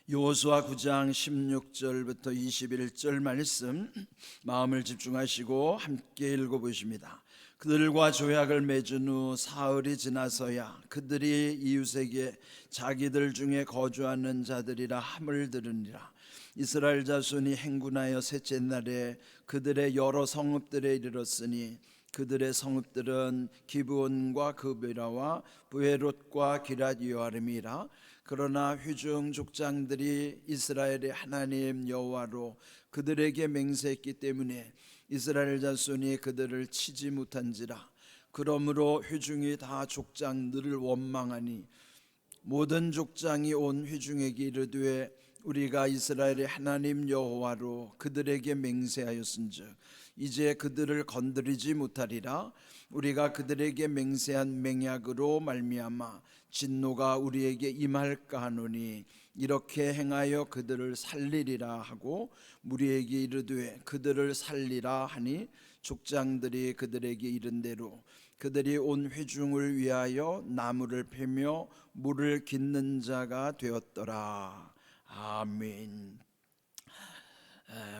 여호수아 9장 16절부터 21절 말씀 마음을 집중하시고 함께 읽어보십니다. 그들과 조약을 맺은 후 사흘이 지나서야 그들이 이웃에게 자기들 중에 거주하는 자들이라 함을 들으니라. 이스라엘 자손이 행군하여 셋째 날에 그들의 여러 성읍들에 이르렀으니 그들의 성읍들은 기브온과 그베라와 브에롯과 기랏 여아림이라. 그러나 회중 족장들이 이스라엘의 하나님 여호와로 그들에게 맹세했기 때문에 이스라엘 자손이 그들을 치지 못한지라. 그러므로 회중이 다 족장들을 원망하니 모든 족장이 온 회중에게 이르되 우리가 이스라엘의 하나님 여호와로 그들에게 맹세하였은즉 이제 그들을 건드리지 못하리라. 우리가 그들에게 맹세한 맹약으로 말미암아 진노가 우리에게 임할까 하노니 이렇게 행하여 그들을 살리리라 하고 무리에게 이르되 그들을 살리라 하니 족장들이 그들에게 이른 대로 그들이 온 회중을 위하여 나무를 패며 물을 깃는 자가 되었더라. 아멘.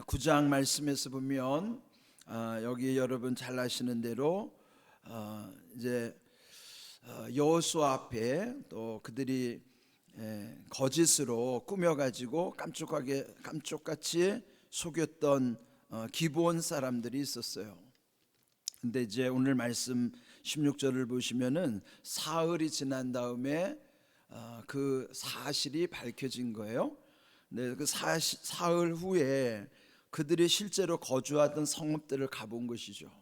9장 말씀에서 보면 여기 여러분 잘 아시는 대로 이제 여호수아 앞에 또 그들이 거짓으로 꾸며가지고 깜쪽같이 속였던 기브온 사람들이 있었어요. 근데 이제 오늘 말씀 16절을 보시면은 사흘이 지난 다음에 그 사실이 밝혀진 거예요. 네, 그 사흘 후에 그들이 실제로 거주하던 성읍들을 가본 것이죠.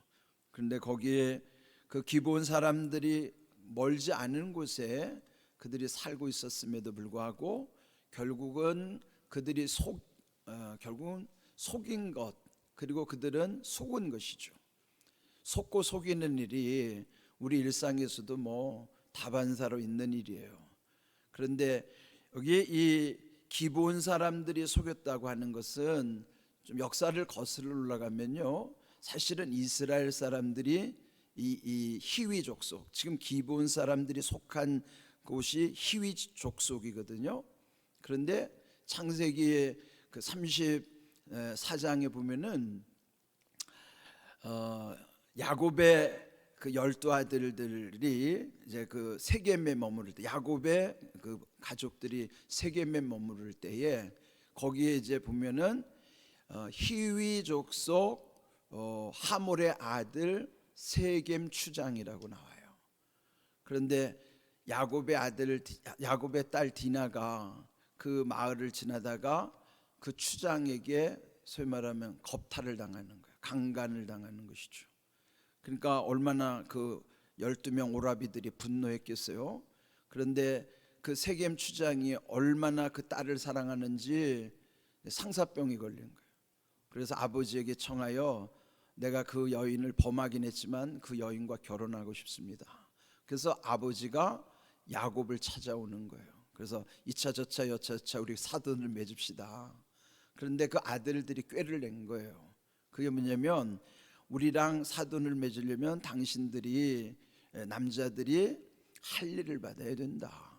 그런데 거기에 그 기브온 사람들이 멀지 않은 곳에 그들이 살고 있었음에도 불구하고 결국은 그들이 결국은 속인 것, 그리고 그들은 속은 것이죠. 속고 속이는 일이 우리 일상에서도 뭐 다반사로 있는 일이에요. 그런데 여기 이 기브온 사람들이 속였다고 하는 것은 좀 역사를 거슬러 올라가면요, 사실은 이스라엘 사람들이 이 히위 족속, 지금 기브온 사람들이 속한 곳이 히위 족속이거든요. 그런데 창세기의 그 34장에 보면은 야곱의 그 12아들들이 이제 그 세겜에 머무를 때, 야곱의 그 가족들이 세겜에 머무를 때에 거기에 이제 보면은 히위 족속 하몰의 아들 세겜 추장이라고 나와요. 그런데 야곱의 딸 디나가 그 마을을 지나다가 그 추장에게 소위 말하면 겁탈을 당하는 거예요. 강간을 당하는 것이죠. 그러니까 얼마나 그 12명 오라비들이 분노했겠어요. 그런데 그 세겜 추장이 얼마나 그 딸을 사랑하는지 상사병이 걸린 거예요. 그래서 아버지에게 청하여 내가 그 여인을 범하긴 했지만 그 여인과 결혼하고 싶습니다. 그래서 아버지가 야곱을 찾아오는 거예요. 그래서 이차 저차 여차저차 우리 사돈을 맺읍시다. 그런데 그 아들들이 꾀를 낸 거예요. 그게 뭐냐면 우리랑 사돈을 맺으려면 당신들이 남자들이 할례를 받아야 된다.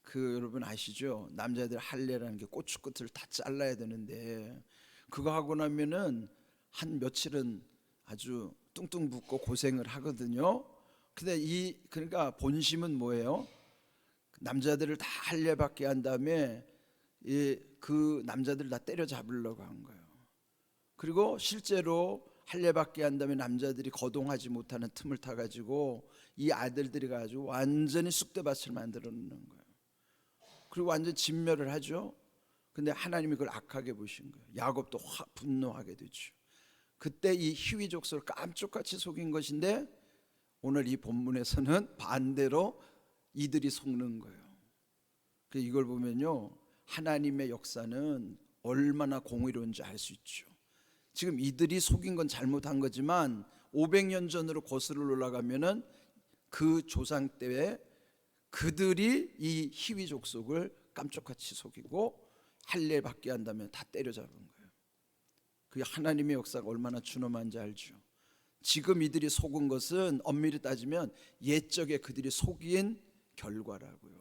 그 여러분 아시죠? 남자들 할례라는 게 고추 끝을 다 잘라야 되는데 그거 하고 나면은 한 며칠은 아주 뚱뚱 붓고 고생을 하거든요. 근데 그러니까 본심은 뭐예요? 남자들을 다 할례 받게 한 다음에 그 남자들 다 때려잡으려고 한 거예요. 그리고 실제로 할례 받게 한 다음에 남자들이 거동하지 못하는 틈을 타가지고 이 아들들이 가지고 완전히 쑥대밭을 만들어 놓는 거예요. 그리고 완전 진멸을 하죠. 근데 하나님이 그걸 악하게 보신 거예요. 야곱도 분노하게 되죠. 그때 이 히위 족속을 깜짝같이 속인 것인데 오늘 이 본문에서는 반대로 이들이 속는 거예요. 이걸 보면요, 하나님의 역사는 얼마나 공의로운지 알 수 있죠. 지금 이들이 속인 건 잘못한 거지만 500년 전으로 거슬러 올라가면은 그 조상 때에 그들이 이 히위 족속을 깜짝같이 속이고 할례 받게 한다면 다 때려잡은 거예요. 그 하나님의 역사가 얼마나 준엄한지 알죠. 지금 이들이 속은 것은 엄밀히 따지면 옛적에 그들이 속인 결과라고요.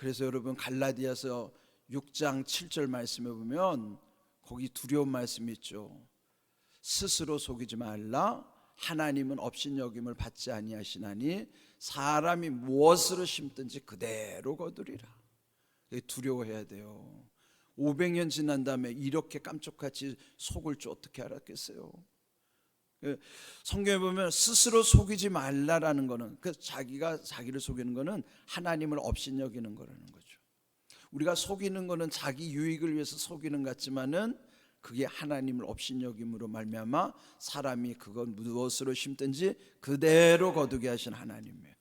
그래서 여러분 갈라디아서 6장 7절 말씀에 보면 거기 두려운 말씀이 있죠. 스스로 속이지 말라. 하나님은 업신여김을 받지 아니하시나니 사람이 무엇으로 심든지 그대로 거두리라. 두려워해야 돼요. 500년 지난 다음에 이렇게 깜짝같이 속을 줄 어떻게 알았겠어요? 성경에 보면 스스로 속이지 말라라는 거는, 그 자기가 자기를 속이는 거는 하나님을 업신여기는 거라는 거죠. 우리가 속이는 거는 자기 유익을 위해서 속이는 것 같지만은 그게 하나님을 업신여김으로 말미암아 사람이 그건 무엇으로 심든지 그대로 거두게 하신 하나님이에요.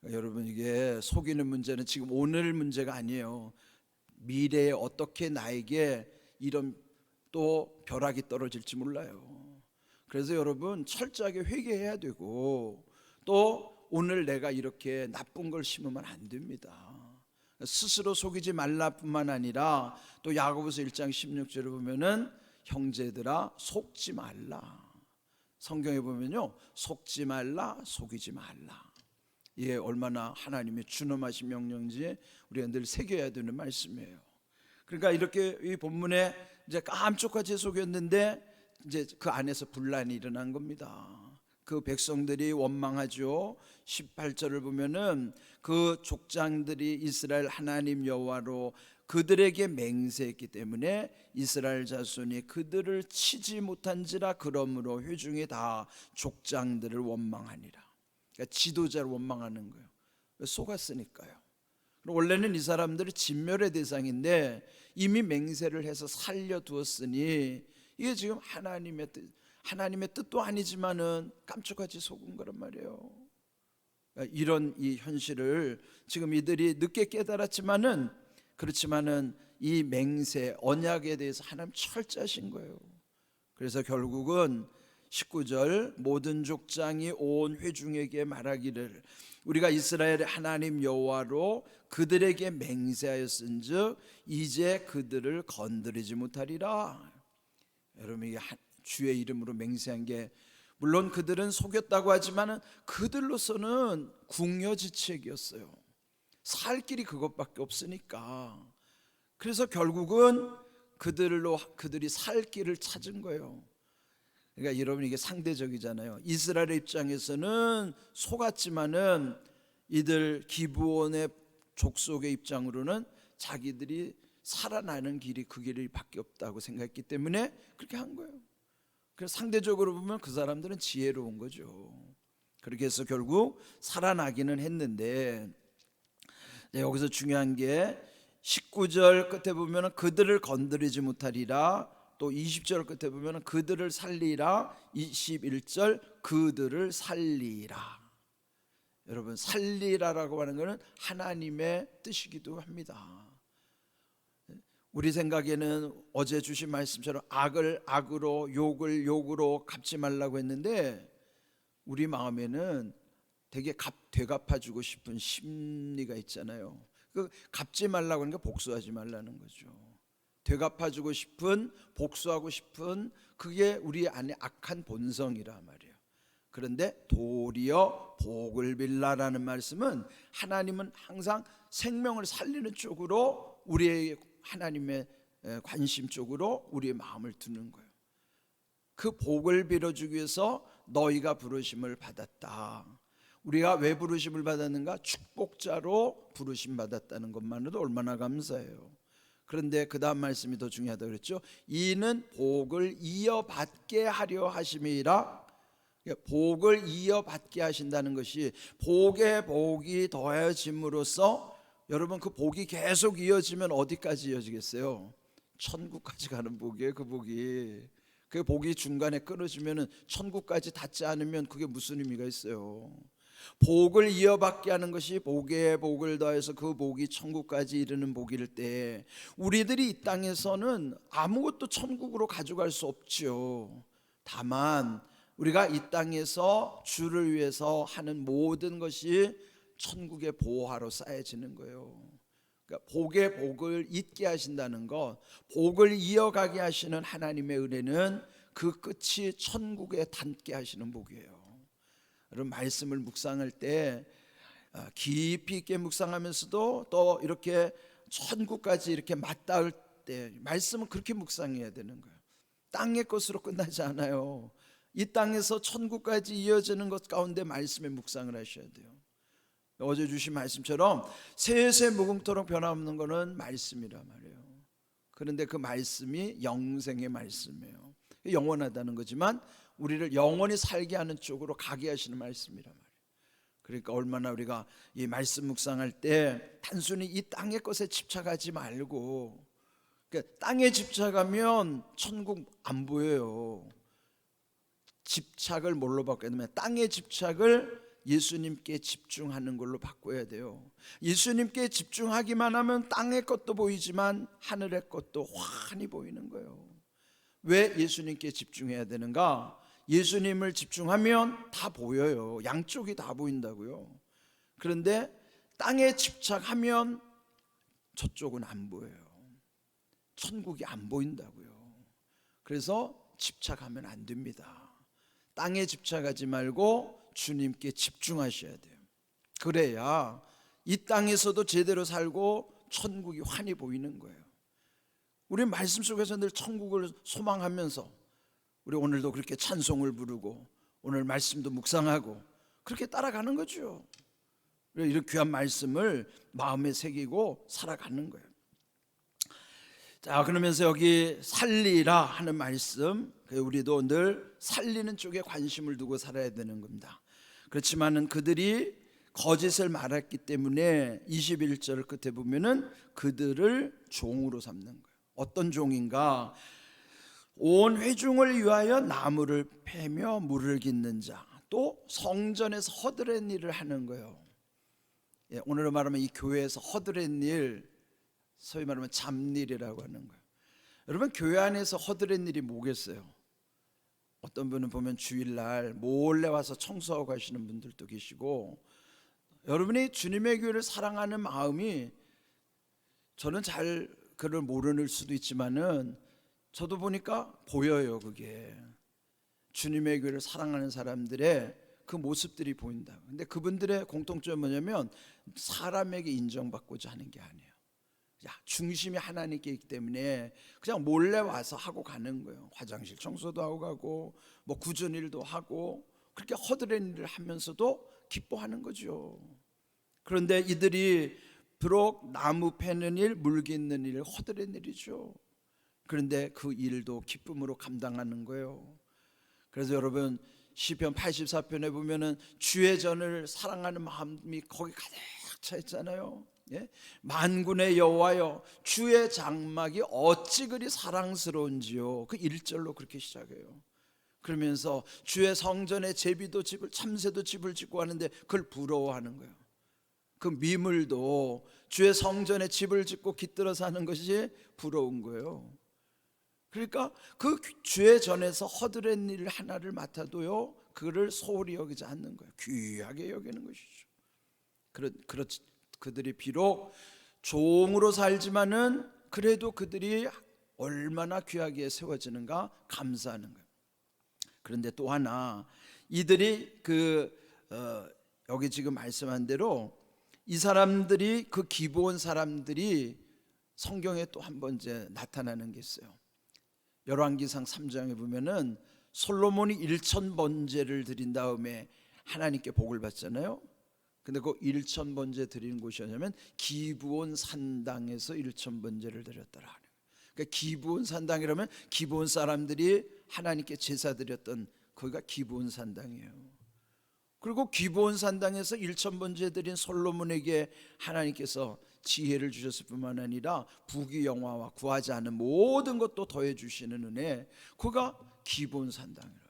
여러분, 이게 속이는 문제는 지금 오늘 문제가 아니에요. 미래에 어떻게 나에게 이런 또 벼락이 떨어질지 몰라요. 그래서 여러분 철저하게 회개해야 되고, 또 오늘 내가 이렇게 나쁜 걸 심으면 안 됩니다. 스스로 속이지 말라뿐만 아니라 또 야고보서 1장 16절을 보면은 형제들아 속지 말라. 성경에 보면요, 속지 말라, 속이지 말라. 이게 얼마나 하나님의 준엄하신 명령인지 우리가 늘 새겨야 되는 말씀이에요. 그러니까 이렇게 이 본문에 이제 깜짝같이 속였는데 이제 그 안에서 분란이 일어난 겁니다. 그 백성들이 원망하죠. 18절을 보면은 그 족장들이 이스라엘 하나님 여호와로 그들에게 맹세했기 때문에 이스라엘 자손이 그들을 치지 못한지라. 그러므로 회중이 다 족장들을 원망하니라. 그러니까 지도자를 원망하는 거예요. 속았으니까요. 원래는 이 사람들이 진멸의 대상인데 이미 맹세를 해서 살려두었으니 이게 지금 하나님의 뜻도 아니지만은 깜짝같이 속은 거란 말이에요. 이런 이 현실을 지금 이들이 늦게 깨달았지만은, 그렇지만은 이 맹세 언약에 대해서 하나님 철저하신 거예요. 그래서 결국은 19절 모든 족장이 온 회중에게 말하기를 우리가 이스라엘의 하나님 여호와로 그들에게 맹세하였은즉 이제 그들을 건드리지 못하리라. 여러분, 이게 주의 이름으로 맹세한 게, 물론 그들은 속였다고 하지만 그들로서는 궁여지책이었어요. 살 길이 그것밖에 없으니까. 그래서 결국은 그들이 살 길을 찾은 거예요. 그러니까 여러분, 이게 상대적이잖아요. 이스라엘의 입장에서는 속았지만은 이들 기브온의 족속의 입장으로는 자기들이 살아나는 길이 그 길밖에 없다고 생각했기 때문에 그렇게 한 거예요. 그래서 상대적으로 보면 그 사람들은 지혜로운 거죠. 그렇게 해서 결국 살아나기는 했는데, 여기서 중요한 게 19절 끝에 보면 그들을 건드리지 못하리라. 또 20절 끝에 보면 그들을 살리라. 21절 그들을 살리라. 여러분, 살리라라고 하는 것은 하나님의 뜻이기도 합니다. 우리 생각에는 어제 주신 말씀처럼 악을 악으로, 욕을 욕으로 갚지 말라고 했는데, 우리 마음에는 되게 되갚아주고 싶은 심리가 있잖아요. 그 갚지 말라고 하는 게 복수하지 말라는 거죠. 되갚아주고 싶은, 복수하고 싶은, 그게 우리 안에 악한 본성이라 말이에요. 그런데 도리어 복을 빌라라는 말씀은 하나님은 항상 생명을 살리는 쪽으로, 우리의 하나님의 관심 쪽으로 우리의 마음을 두는 거예요. 그 복을 빌어주기 위해서 너희가 부르심을 받았다. 우리가 왜 부르심을 받았는가? 축복자로 부르심 받았다는 것만으로도 얼마나 감사해요. 그런데 그 다음 말씀이 더 중요하다고 그랬죠. 이는 복을 이어받게 하려 하심이라. 복을 이어받게 하신다는 것이, 복에 복이 더해짐으로써, 여러분 그 복이 계속 이어지면 어디까지 이어지겠어요? 천국까지 가는 복이에요. 그 복이, 그 복이 중간에 끊어지면 천국까지 닿지 않으면 그게 무슨 의미가 있어요? 복을 이어받게 하는 것이 복에 복을 더해서 그 복이 천국까지 이르는 복일 때, 우리들이 이 땅에서는 아무것도 천국으로 가져갈 수 없지요. 다만 우리가 이 땅에서 주를 위해서 하는 모든 것이 천국의 보화로 쌓여지는 거예요. 그러니까 복의 복을 잇게 하신다는 것, 복을 이어가게 하시는 하나님의 은혜는 그 끝이 천국에 닿게 하시는 복이에요. 여러분, 말씀을 묵상할 때 깊이 있게 묵상하면서도 또 이렇게 천국까지 이렇게 맞닿을 때 말씀은 그렇게 묵상해야 되는 거예요. 땅의 것으로 끝나지 않아요. 이 땅에서 천국까지 이어지는 것 가운데 말씀에 묵상을 하셔야 돼요. 어제 주신 말씀처럼 세세 무궁토록 변함없는 것은 말씀이란 말이에요. 그런데 그 말씀이 영생의 말씀이에요. 영원하다는 거지만 우리를 영원히 살게 하는 쪽으로 가게 하시는 말씀이란 말이에요. 그러니까 얼마나 우리가 이 말씀 묵상할 때 단순히 이 땅의 것에 집착하지 말고, 그러니까 땅에 집착하면 천국 안 보여요. 집착을 뭘로 바꿔야 되면 땅의 집착을 예수님께 집중하는 걸로 바꿔야 돼요. 예수님께 집중하기만 하면 땅의 것도 보이지만 하늘의 것도 환히 보이는 거예요. 왜 예수님께 집중해야 되는가? 예수님을 집중하면 다 보여요. 양쪽이 다 보인다고요. 그런데 땅에 집착하면 저쪽은 안 보여요. 천국이 안 보인다고요. 그래서 집착하면 안 됩니다. 땅에 집착하지 말고 주님께 집중하셔야 돼요. 그래야 이 땅에서도 제대로 살고 천국이 환히 보이는 거예요. 우리 말씀 속에서 늘 천국을 소망하면서 우리 오늘도 그렇게 찬송을 부르고 오늘 말씀도 묵상하고 그렇게 따라가는 거죠. 이런 귀한 말씀을 마음에 새기고 살아가는 거예요. 자, 그러면서 여기 살리라 하는 말씀, 우리도 늘 살리는 쪽에 관심을 두고 살아야 되는 겁니다. 그렇지만은 그들이 거짓을 말했기 때문에 21절 끝에 보면은 그들을 종으로 삼는 거예요. 어떤 종인가? 온 회중을 위하여 나무를 패며 물을 깃는 자, 또 성전에서 허드렛 일을 하는 거예요. 오늘로 말하면 이 교회에서 허드렛 일, 소위 말하면 잡일이라고 하는 거예요. 여러분, 교회 안에서 허드렛 일이 뭐겠어요? 어떤 분은 보면 주일날 몰래 와서 청소하고 가시는 분들도 계시고, 여러분이 주님의 교회를 사랑하는 마음이, 저는 잘 그걸 모르는 수도 있지만은 저도 보니까 보여요. 그게 주님의 교회를 사랑하는 사람들의 그 모습들이 보인다. 근데 그분들의 공통점은 뭐냐면 사람에게 인정받고자 하는 게 아니에요. 중심이 하나님께 있기 때문에 그냥 몰래 와서 하고 가는 거예요. 화장실 청소도 하고 가고 뭐 구전 일도 하고 그렇게 허드렛 일을 하면서도 기뻐하는 거죠. 그런데 이들이 비록 나무 패는 일, 물 깃는 일, 허드렛 일이죠. 그런데 그 일도 기쁨으로 감당하는 거예요. 그래서 여러분, 시편 84편에 보면은 주의 전을 사랑하는 마음이 거기 가득 차 있잖아요. 만군의 여호와여, 주의 장막이 어찌 그리 사랑스러운지요. 그 1절로 그렇게 시작해요. 그러면서 주의 성전에 제비도 집을, 참새도 집을 짓고 하는데 그걸 부러워하는 거예요. 그 미물도 주의 성전에 집을 짓고 깃들어 사는 것이 부러운 거예요. 그러니까 그 주의 전에서 허드렛 일 하나를 맡아도요, 그를 소홀히 여기지 않는 거예요. 귀하게 여기는 것이죠. 그들이 비록 종으로 살지만은 그래도 그들이 얼마나 귀하게 세워지는가 감사하는 거예요. 그런데 또 하나, 이들이 여기 지금 말씀한 대로 이 사람들이, 그 기브온 사람들이 성경에 또 한 번 이제 나타나는 게 있어요. 열왕기상 3장에 보면은 솔로몬이 1000번제를 드린 다음에 하나님께 복을 받잖아요. 근데 그 1000번제 드리는 곳이 뭐냐면 기브온 산당에서 1000번제를 드렸더라. 그러니까 기브온 산당이라면 기브온 사람들이 하나님께 제사 드렸던 거기가 기브온 산당이에요. 그리고 기브온 산당에서 1000번제 드린 솔로몬에게 하나님께서 지혜를 주셨을 뿐만 아니라 부귀영화와 구하지 않은 모든 것도 더해 주시는 은혜, 그가 기브온 산당이라.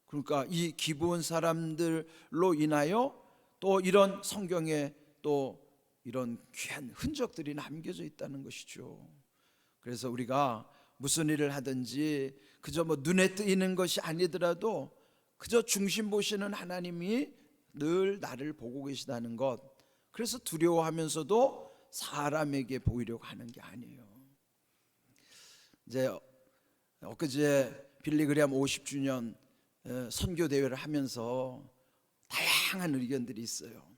그러니까 이 기브온 사람들로 인하여 또 이런 성경에 또 이런 귀한 흔적들이 남겨져 있다는 것이죠. 그래서 우리가 무슨 일을 하든지 그저 뭐 눈에 띄는 것이 아니더라도 그저 중심 보시는 하나님이 늘 나를 보고 계시다는 것, 그래서 두려워하면서도 사람에게 보이려고 하는 게 아니에요. 이제 엊그제 빌리그리암 50주년 선교 대회를 하면서 다양한 의견들이 있어요.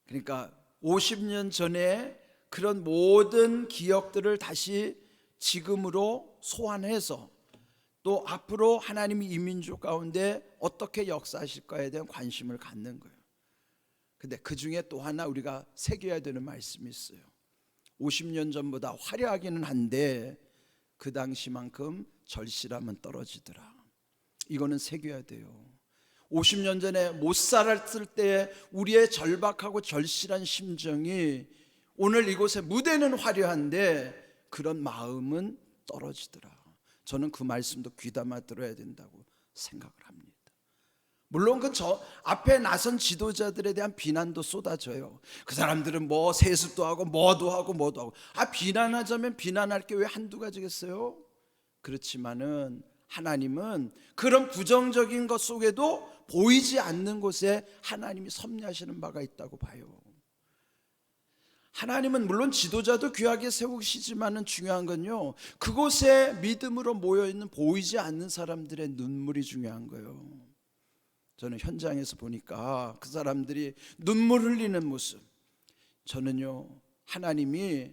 그러니까 50년 전에 그런 모든 기억들을 다시 지금으로 소환해서 또 앞으로 하나님이 이 민족 가운데 어떻게 역사하실까에 대한 관심을 갖는 거예요. 근데 그 중에 또 하나 우리가 새겨야 되는 말씀이 있어요. 50년 전보다 화려하기는 한데 그 당시만큼 절실함은 떨어지더라. 이거는 새겨야 돼요. 50년 전에 못 살았을 때 우리의 절박하고 절실한 심정이 오늘 이곳의 무대는 화려한데 그런 마음은 떨어지더라. 저는 그 말씀도 귀담아 들어야 된다고 생각을 합니다. 물론 그 앞에 나선 지도자들에 대한 비난도 쏟아져요. 그 사람들은 뭐 세습도 하고 뭐도 하고 비난하자면 비난할 게 왜 한두 가지겠어요? 그렇지만은 하나님은 그런 부정적인 것 속에도 보이지 않는 곳에 하나님이 섭리하시는 바가 있다고 봐요. 하나님은 물론 지도자도 귀하게 세우시지만은 중요한 건요, 그곳에 믿음으로 모여있는 보이지 않는 사람들의 눈물이 중요한 거예요. 저는 현장에서 보니까 그 사람들이 눈물 흘리는 모습, 저는요 하나님이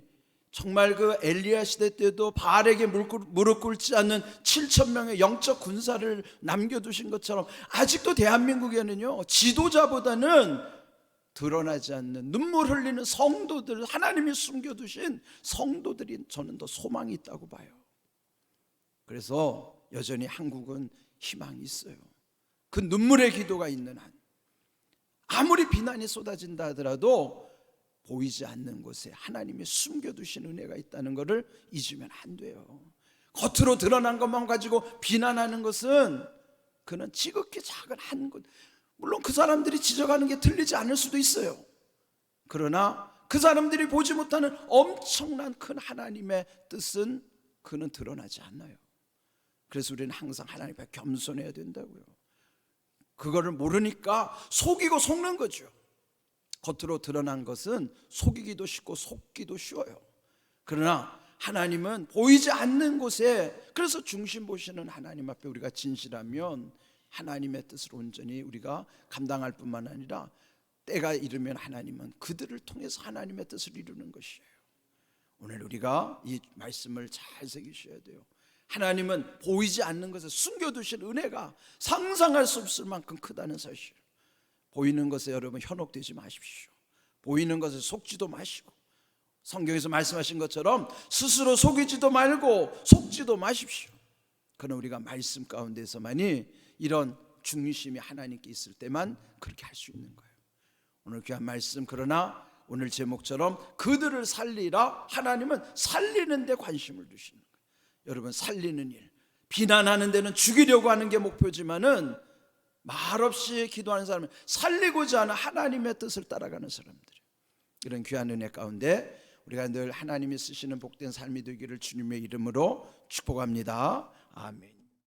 정말 그 엘리야 시대 때도 바알에게 무릎 꿇지 않는 7,000명의 영적 군사를 남겨두신 것처럼 아직도 대한민국에는요 지도자보다는 드러나지 않는 눈물 흘리는 성도들, 하나님이 숨겨두신 성도들이 저는 더 소망이 있다고 봐요. 그래서 여전히 한국은 희망이 있어요. 그 눈물의 기도가 있는 한, 아무리 비난이 쏟아진다 하더라도 보이지 않는 곳에 하나님이 숨겨두신 은혜가 있다는 것을 잊으면 안 돼요. 겉으로 드러난 것만 가지고 비난하는 것은 그는 지극히 작은 한 것, 물론 그 사람들이 지적하는 게 틀리지 않을 수도 있어요. 그러나 그 사람들이 보지 못하는 엄청난 큰 하나님의 뜻은 그는 드러나지 않아요. 그래서 우리는 항상 하나님 앞에 겸손해야 된다고요. 그거를 모르니까 속이고 속는 거죠. 겉으로 드러난 것은 속이기도 쉽고 속기도 쉬워요. 그러나 하나님은 보이지 않는 곳에, 그래서 중심 보시는 하나님 앞에 우리가 진실하면 하나님의 뜻을 온전히 우리가 감당할 뿐만 아니라 때가 이르면 하나님은 그들을 통해서 하나님의 뜻을 이루는 것이에요. 오늘 우리가 이 말씀을 잘 새기셔야 돼요. 하나님은 보이지 않는 것에 숨겨두신 은혜가 상상할 수 없을 만큼 크다는 사실. 보이는 것에 여러분 현혹되지 마십시오. 보이는 것에 속지도 마시고, 성경에서 말씀하신 것처럼 스스로 속이지도 말고 속지도 마십시오. 그러나 우리가 말씀 가운데서만이 이런 중심이 하나님께 있을 때만 그렇게 할 수 있는 거예요. 오늘 귀한 말씀, 그러나 오늘 제목처럼 그들을 살리라, 하나님은 살리는 데 관심을 두시는 거예요. 여러분, 살리는 일, 비난하는 데는 죽이려고 하는 게 목표지만은 말없이 기도하는 사람은 살리고자 하는 하나님의 뜻을 따라가는 사람들이에요. 이런 귀한 은혜 가운데 우리가 늘 하나님이 쓰시는 복된 삶이 되기를 주님의 이름으로 축복합니다. 아멘.